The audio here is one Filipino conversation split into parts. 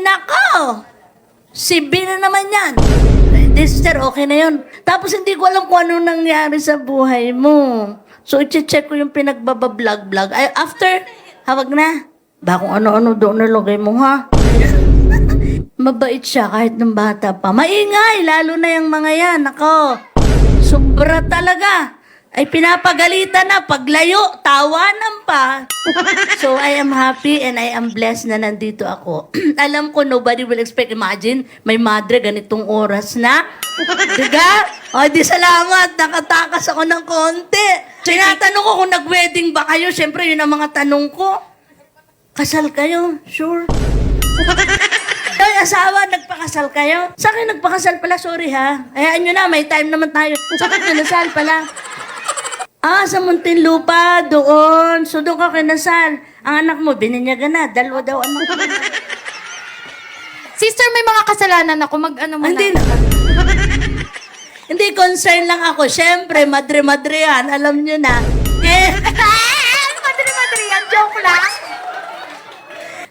nako! Si B na naman yan. Sister, okay na yun. Tapos hindi ko alam kung anong nangyari sa buhay mo. So, i-check ko yung pinagbabablog-vlog. Ay, after, hawag na. Ba kung ano-ano doon nalagay mo, ha? Mabait siya kahit ng bata pa. Maingay, lalo na yung mga yan. Ako, sobra talaga. Ay pinapagalitan na, paglayo, tawanan pa. So I am happy and I am blessed na nandito ako. Alam ko nobody will expect. Imagine, may madre ganitong oras na. Diga? O di salamat, nakatakas ako ng konti. Tinatanong ko kung nag-wedding ba kayo. Siyempre yun ang mga tanong ko. Kasal kayo? Sure. Ay, asawa, nagpakasal kayo? Sa akin nagpakasal pala, sorry ha. Hayaan nyo na, may time naman tayo. Sa akin kinasal pala. Ah, sa Muntinlupa, doon. So, doon ka kinasal. Ang anak mo, bininyagan na. Dalawa daw anak mo. Sister, may mga kasalanan ako. Mag-ano mo Hindi na. na. Hindi, concern lang ako. Siyempre, madre-madre yan. Alam nyo na. Eh, Madre-madre yan. Joke lang.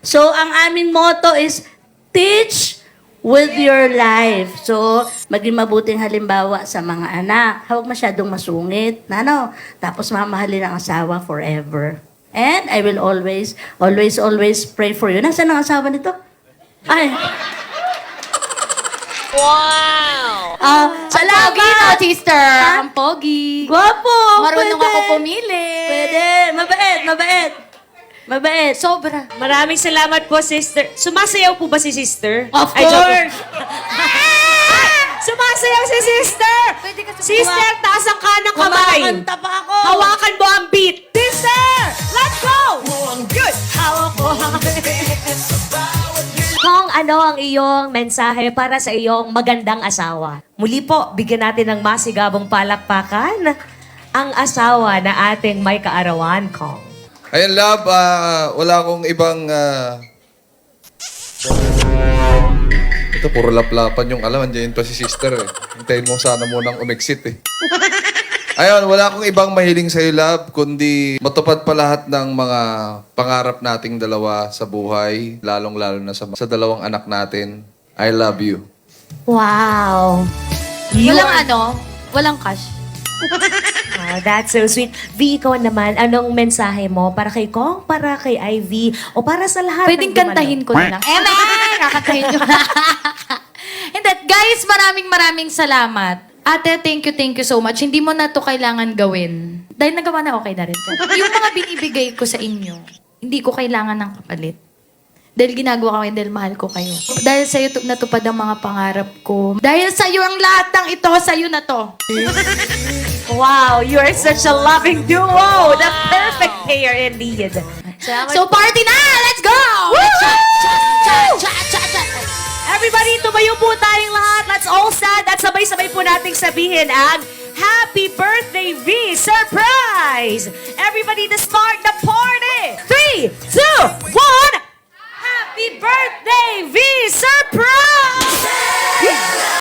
so, ang aming motto is, teach with your life. So, maging mabuting halimbawa sa mga anak. Huwag masyadong masungit. Ano? Tapos mamahalin ang asawa forever. And I will always pray for you. Nasaan ang asawa nito? Ay. Wow! Salamat! Pogi no, sister. Ang pogi. Guwapo! Marunong pwede. ako pumili. Pwede. Mabait. Mabait. Sobra. Maraming salamat po, sister. Sumasayaw po ba si sister? Of Ay, joke lang. course! Sumasayaw si sister! Pwede ka Sister, taas ang kanang kamay. Kumakanta pa ako! Hawakan mo ang beat. Sister, let's go! Good! Hawak mo ang Kung ano ang iyong mensahe para sa iyong magandang asawa. Muli po, bigyan natin ng masigabong palakpakan ang asawa na ating may kaarawan, Kong. Ayan, love, wala akong ibang... Ito, puro laplapan yung alam. Andiyan pa si sister eh. Hintayin mo sana munang umexit eh. Ayun, wala akong ibang mahiling sa'yo, love, kundi matupad pa lahat ng mga pangarap nating dalawa sa buhay, lalong-lalo na sa dalawang anak natin. I love you. Wow! Walang cash. Oh, that's so sweet. V, ikaw naman, anong mensahe mo para kay Kong, para kay Ivy, o para sa lahat Pwedeng ng dumalo? kantahin ko na lang. Kakantahin nyo. Hindi, guys, maraming salamat. Ate, thank you so much. Hindi mo na to kailangan gawin. Dahil nagawa na, okay na rin. Yung mga binibigay ko sa inyo, hindi ko kailangan ng kapalit. Dahil ginagawa ko yun, dahil mahal ko kayo. Dahil sa'yo natupad ang mga pangarap ko. Dahil sa'yo ang lahat ng ito, sa'yo na to. Wow, you are such a loving duo. The perfect pair indeed. So party na! Let's go! Everybody, tumayo po tayong lahat. Let's all stand at sabay-sabay po nating sabihin ang Happy Birthday, V! Surprise! Everybody, to start the party! 3, 2, 1! Happy Birthday, V! Surprise!